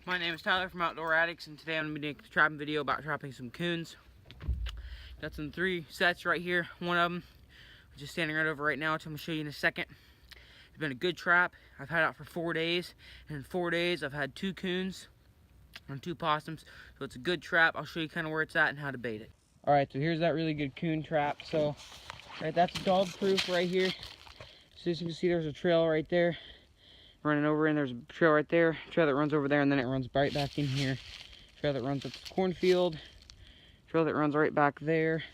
My name is Tyler from Outdoor Addicts, and today I'm going to be doing a trapping video about trapping some coons. Got some 3 sets right here. One of them is just standing right over right now, which I'm going to show you in a second. It's been a good trap. I've had it out for 4 days, and in 4 days I've had 2 coons and 2 possums, so it's a good trap. I'll show you kind of where it's at and how to bait it. Alright, so here's that really good coon trap. So, right, that's dog proof right here. So as you can see, there's a trail right there running over, and there's a trail right there, trail that runs over there, and then it runs right back in here. Trail that runs up the cornfield, trail that runs right back there,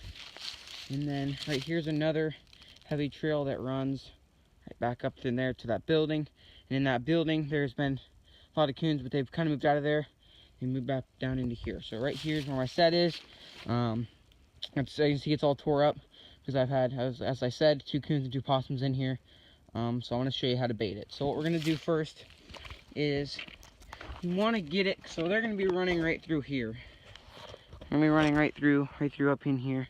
and then right here's another heavy trail that runs right back up in there to that building. And in that building there's been a lot of coons, but they've kind of moved out of there and moved back down into here. So right here's where my set is. As you can see, it's all tore up because I've had, as I said, 2 coons and 2 possums in here. So I want to show you how to bait it. So what we're going to do first is you want to get it, so they're going to be running right through here. They're going to be running right through up in here,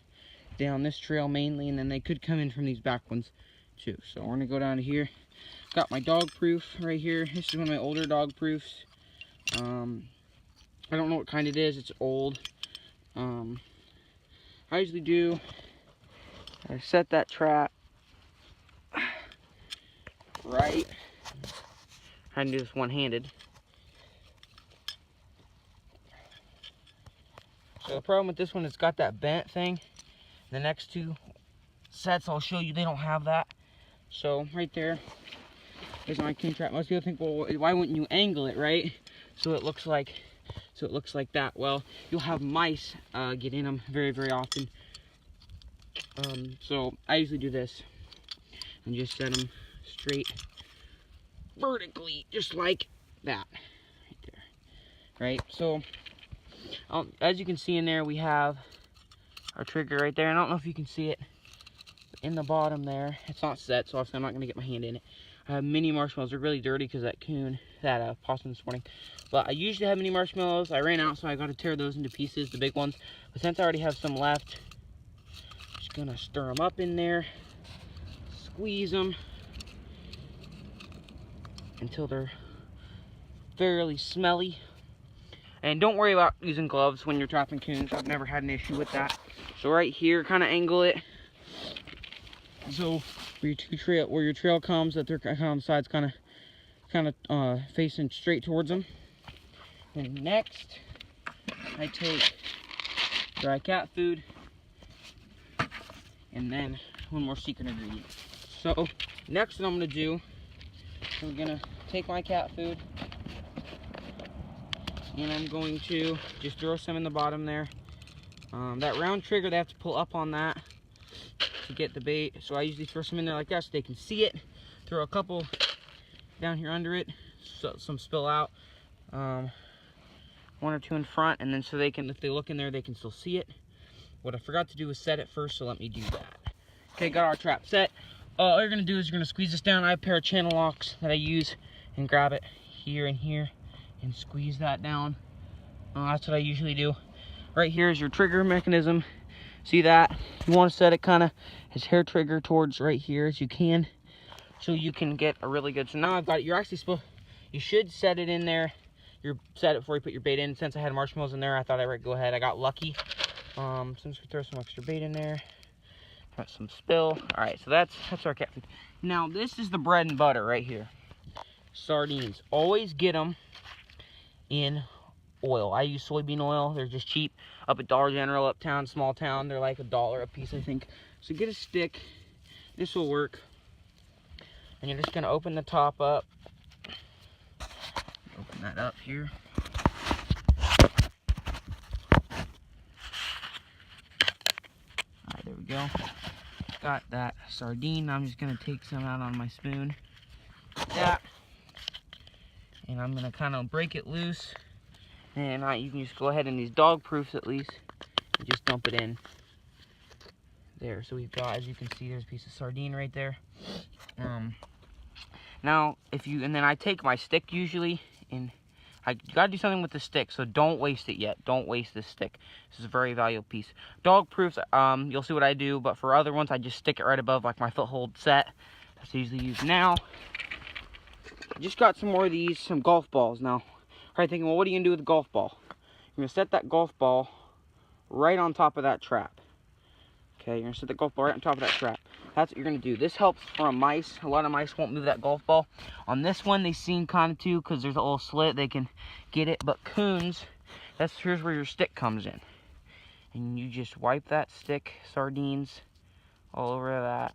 down this trail mainly, and then they could come in from these back ones too. So we're going to go down to here. Got my dog proof right here. This is one of my older dog proofs. I don't know what kind it is. It's old. I usually do, I set that trap right. I can do this one-handed. So the problem with this one, it's got that bent thing. The next 2 sets I'll show you, they don't have that. So right there is my coon trap. Most people think, well, why wouldn't you angle it, right? So it looks like that. Well, you'll have mice get in them very, very often. So I usually do this and just set them straight vertically, just like that right there. Right, so as you can see in there, we have our trigger right there, and I don't know if you can see it in the bottom there. It's not set, so obviously I'm not going to get my hand in it. I have mini marshmallows. They're really dirty because that possum this morning. But I usually have mini marshmallows. I ran out, so I got to tear those into pieces, the big ones. But since I already have some left, I'm just gonna stir them up in there, squeeze them until they're fairly smelly. And don't worry about using gloves when you're trapping coons. I've never had an issue with that. So right here, kind of angle it. So where your trail comes, that they're kind of on the sides, kind of facing straight towards them. And next, I take dry cat food, and then one more secret ingredient. So next, what I'm gonna do, I'm gonna take my cat food, and I'm going to just throw some in the bottom there. That round trigger, they have to pull up on that to get the bait. So I usually throw some in there like that so they can see it. Throw a couple down here under it, so some spill out. 1 or 2 in front, and then so they can, if they look in there, they can still see it. What I forgot to do was set it first, so let me do that. Okay, got our trap set. All you're gonna do is you're gonna squeeze this down. I have a pair of channel locks that I use, and grab it here and here and squeeze that down. That's what I usually do. Right here is your trigger mechanism. See that? You want to set it kind of as hair trigger towards right here as you can, so you can get a really good. So now I've got it. You're actually supposed, you should set it in there. You set it before you put your bait in. Since I had marshmallows in there, I thought I would go ahead. I got lucky. So I'm just gonna throw some extra bait in there. Got some spill. All right, so that's our cat food. Now this is the bread and butter right here. Sardines. Always get them in oil. I use soybean oil. They're just cheap. Up at Dollar General, uptown, small town, they're like $1 a piece, I think. So get a stick. This will work. And you're just gonna open the top up. Open that up here. Alright, there we go. Got that sardine. I'm just gonna take some out on my spoon. Like that. And I'm gonna kind of break it loose. And you can just go ahead, and these dog proofs at least, and just dump it in there. So we've got, as you can see, there's a piece of sardine right there. Now, and then I take my stick usually, and you gotta do something with the stick, so don't waste it yet. Don't waste this stick. This is a very valuable piece. Dog proofs, you'll see what I do, but for other ones, I just stick it right above, like my foothold set. That's usually used now. Just got some more of these, some golf balls. Now, Probably thinking, well, what are you gonna do with the golf ball? You're gonna set that golf ball right on top of that trap. Okay, you're gonna set the golf ball right on top of that trap. That's what you're gonna do. This helps for mice. A lot of mice won't move that golf ball. On this one, they seem kind of too, because there's a little slit, they can get it. But coons, here's where your stick comes in. And you just wipe that stick, sardines, all over that.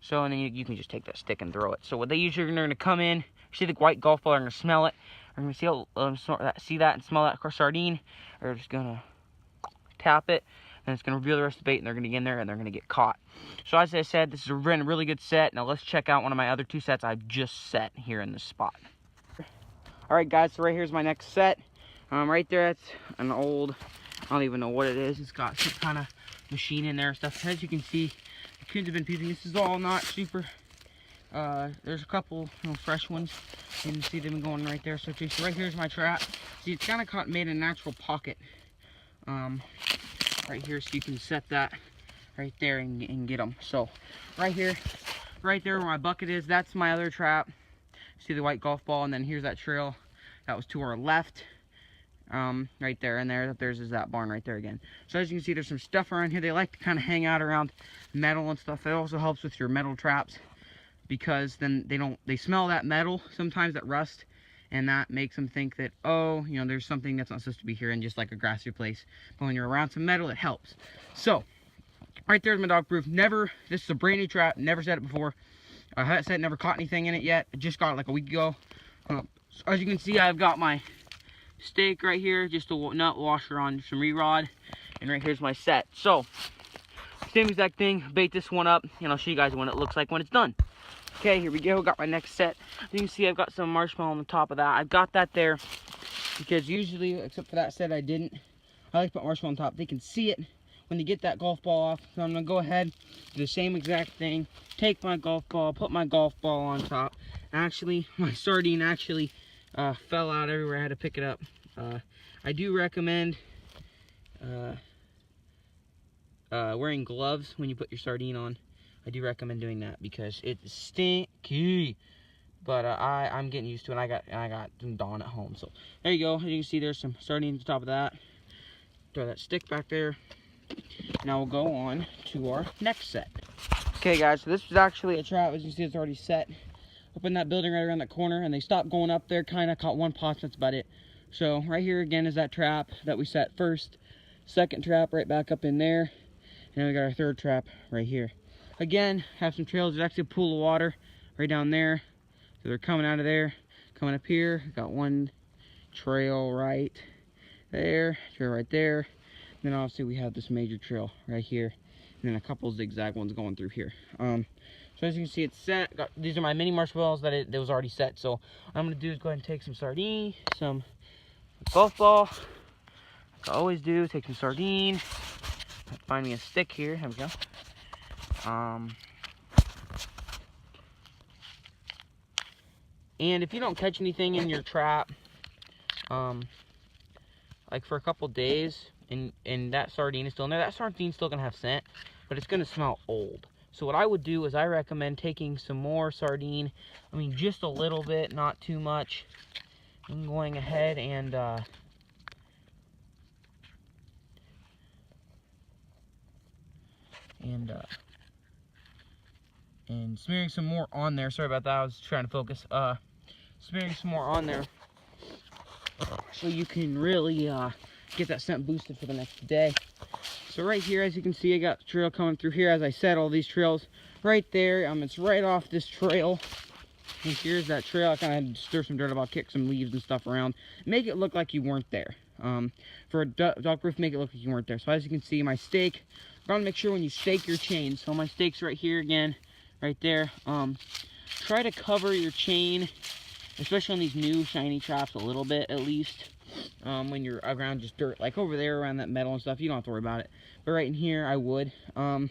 So, and then you can just take that stick and throw it. So what they usually are gonna come in, see the white golf ball, they're gonna smell it. They're gonna see that and smell that sardine. They're just gonna tap it. And it's going to reveal the rest of the bait, and they're going to get in there, and they're going to get caught. So as I said, this is a really good set. Now let's check out one of my other 2 sets I've just set here in this spot. Alright guys, so right here's my next set. Right there, that's an old, I don't even know what it is. It's got some kind of machine in there and stuff. As you can see, the coons have been peeping. This is all not super, there's a couple fresh ones. You can see them going right there. So right here's my trap. See, it's kind of made a natural pocket. Right here, so you can set that right there and get them. So right here, right there where my bucket is, that's my other trap. See the white golf ball, and then here's that trail that was to our left. Right there, and there's that barn right there again. So as you can see, there's some stuff around here. They like to kind of hang out around metal and stuff. It also helps with your metal traps, because then they smell that metal sometimes, that rust, and that makes them think that, oh, you know, there's something that's not supposed to be here in just like a grassy place. But when you're around some metal, it helps. So right there's my dog proof. This is a brand new trap, never set it before. I haven't set it, never caught anything in it yet. I just got it like a week ago. So as you can see, I've got my stake right here, just a nut washer on some re-rod, and right here's my set. So same exact thing, bait this one up, and I'll show you guys what it looks like when it's done. Okay, here we go. Got my next set. You can see I've got some marshmallow on the top of that. I've got that there because usually, except for that set, I didn't. I like to put marshmallow on top. They can see it when they get that golf ball off. So I'm gonna go ahead, do the same exact thing. Take my golf ball, put my golf ball on top. Actually, my sardine actually fell out everywhere. I had to pick it up. I do recommend wearing gloves when you put your sardine on. I do recommend doing that because it's stinky. But I'm getting used to it. I got some Dawn at home. So there you go. As you can see, there's some sardines on top of that. Throw that stick back there. Now we'll go on to our next set. Okay guys, so this was actually a trap. As you can see, it's already set up in that building right around that corner, and they stopped going up there. Kind of caught one pot, that's about it. So right here again is that trap that we set first. Second trap right back up in there. And then we got our third trap right here. Again, have some trails. There's actually a pool of water right down there. So they're coming out of there, coming up here. Got one trail right there, trail right there. And then obviously we have this major trail right here. And then a couple zigzag ones going through here. So as you can see, it's set. These are my mini marshmallows that was already set. So what I'm gonna do is go ahead and take some sardine, some golf ball. Like I always do, take some sardine. Find me a stick here. Here we go. And if you don't catch anything in your trap, like for a couple days, and that sardine is still in there, that sardine's still gonna have scent, but it's gonna smell old. So what I would do is I recommend taking some more sardine. I mean, just a little bit, not too much. I'm going ahead and smearing some more on there. Sorry about that, I was trying to focus. Smearing some more on there so you can really get that scent boosted for the next day. So right here, as you can see, I got the trail coming through here. As I said, all these trails right there, it's right off this trail. And here's that trail. I kind of had to stir some dirt about, kick some leaves and stuff around, make it look like you weren't there. For a dog proof, make it look like you weren't there. So as you can see, my stake, gotta make sure when you stake your chain. So my stake's right here again, right there. Try to cover your chain, especially on these new shiny traps, a little bit at least. When you're around just dirt, like over there around that metal and stuff, you don't have to worry about it. But right in here, I would. That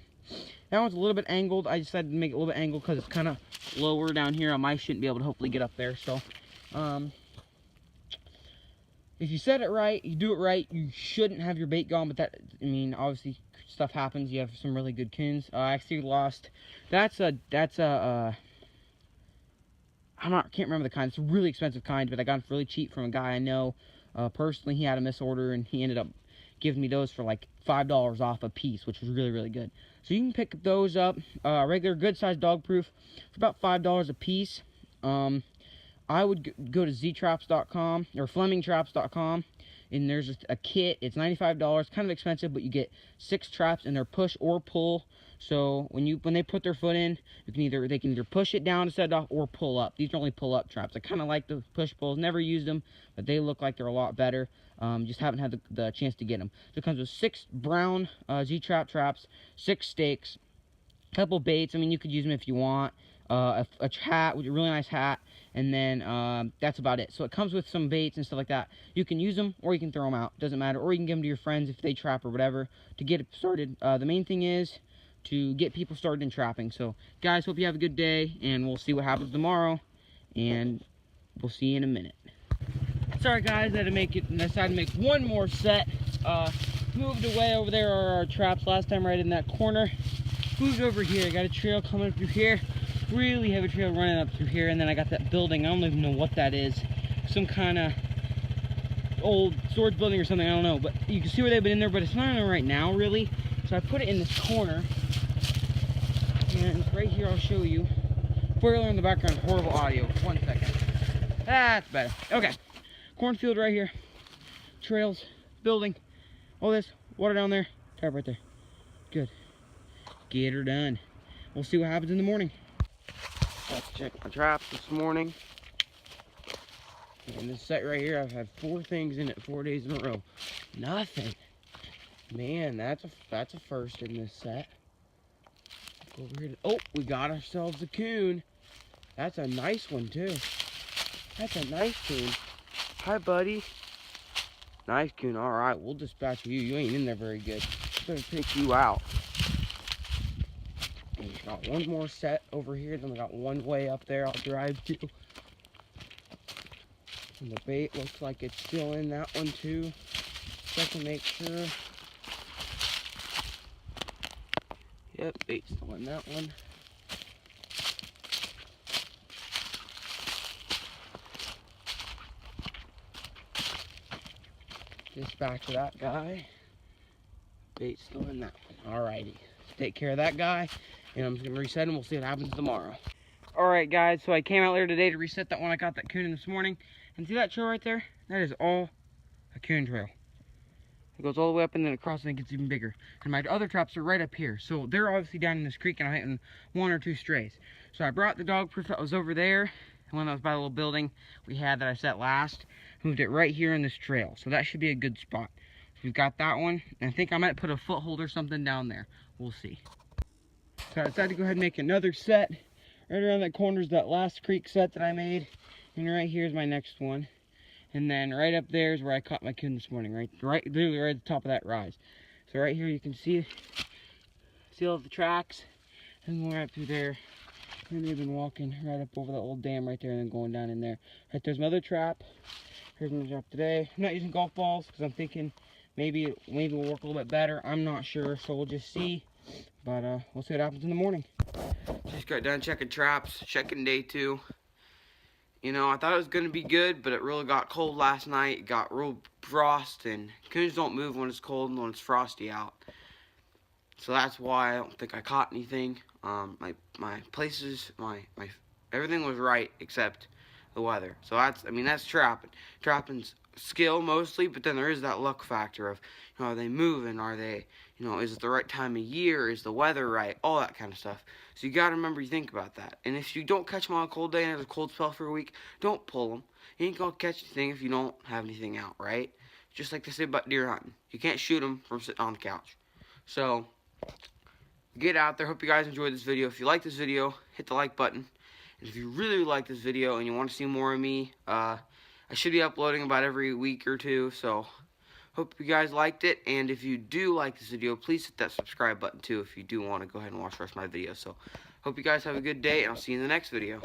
one's a little bit angled. I decided to make it a little bit angled because it's kind of lower down here. I shouldn't be able to hopefully get up there. So, if you set it right, you do it right, you shouldn't have your bait gone. But that, I mean, obviously stuff happens. You have some really good coons. I actually lost. That's a can't remember the kind. It's a really expensive kind, but I got it really cheap from a guy I know. Personally, he had a misorder, and he ended up giving me those for like $5 off a piece, which was really, really good. So you can pick those up, regular good-sized dog proof, for about $5 a piece. I would go to ztraps.com or flemingtraps.com, and there's a kit. It's $95, kind of expensive, but you get 6 traps, and they're push or pull. So when they put their foot in, they can either push it down to set it off or pull up. These are only pull up traps. I kind of like the push pulls. Never used them, but they look like they're a lot better. Just haven't had the chance to get them. So it comes with 6 brown Z-trap traps, 6 stakes, a couple baits. I mean, you could use them if you want. A hat, with a really nice hat, and then that's about it. So it comes with some baits and stuff like that. You can use them, or you can throw them out. Doesn't matter. Or you can give them to your friends if they trap or whatever to get it started. The main thing is to get people started in trapping. So, guys, hope you have a good day, and we'll see what happens tomorrow, and we'll see you in a minute. Sorry, guys, I decided to make one more set. Moved away over there are our traps last time, right in that corner. Moved over here. I got a trail coming up through here. Really heavy trail running up through here, and then I got that building. I don't even know what that is. Some kind of old storage building or something. I don't know, but you can see where they've been in there, but it's not in there right now, really. So I put it in this corner, and right here I'll show you. Spoiler in the background, horrible audio. 1 second. That's better. Okay, cornfield right here, trails, building, all this, water down there, trap right there. Good. Get her done. We'll see what happens in the morning. Let's check my traps this morning. And this set right here, I've had 4 things in it 4 days in a row. Nothing. Man, that's a first in this set. Go over here to, oh, we got ourselves a coon. That's a nice one too. That's a nice coon. Hi, buddy. Nice coon. All right, we'll dispatch you. You ain't in there very good. I'm gonna take you out. And we got one more set over here. Then we got one way up there. I'll drive to. And the bait looks like it's still in that one too. Check to make sure. Yep, bait's still in that one. Dispatch that guy. Bait's still in that one. Alrighty. Take care of that guy. And I'm just going to reset him. We'll see what happens tomorrow. Alright, guys. So I came out there today to reset that one. I got that coon in this morning. And see that trail right there? That is all a coon trail. It goes all the way up and then across and it gets even bigger. And my other traps are right up here. So they're obviously down in this creek and I'm hitting 1 or 2 strays. So I brought the dog proof that was over there. The one that was by the little building we had that I set last. Moved it right here in this trail. So that should be a good spot. So we've got that one. And I think I might put a foothold or something down there. We'll see. So I decided to go ahead and make another set. Right around that corner is that last creek set that I made. And right here is my next one. And then right up there is where I caught my coon this morning, literally right at the top of that rise. So right here you can see all the tracks, and going right through there. And they've been walking right up over that old dam right there, and then going down in there. Right there's my other trap. Here's my trap today. I'm not using golf balls because I'm thinking maybe we'll work a little bit better. I'm not sure, so we'll just see. But we'll see what happens in the morning. Just got done checking traps, checking day 2. You know, I thought it was going to be good, but it really got cold last night. It got real frost, and coons don't move when it's cold and when it's frosty out. So that's why I don't think I caught anything. My places, everything was right except the weather. So that's trapping. Trapping's skill mostly, but then there is that luck factor of, you know, are they moving? Are they, you know, is it the right time of year? Is the weather right? All that kind of stuff. So you got to remember, you think about that. And if you don't catch them on a cold day and there's a cold spell for a week, don't pull them. You ain't going to catch anything if you don't have anything out, right? Just like they say about deer hunting. You can't shoot them from sitting on the couch. So get out there. Hope you guys enjoyed this video. If you like this video, hit the like button. And if you really like this video and you want to see more of me, I should be uploading about every week or 2, so hope you guys liked it. And if you do like this video, please hit that subscribe button too if you do want to go ahead and watch the rest of my videos. So hope you guys have a good day, and I'll see you in the next video.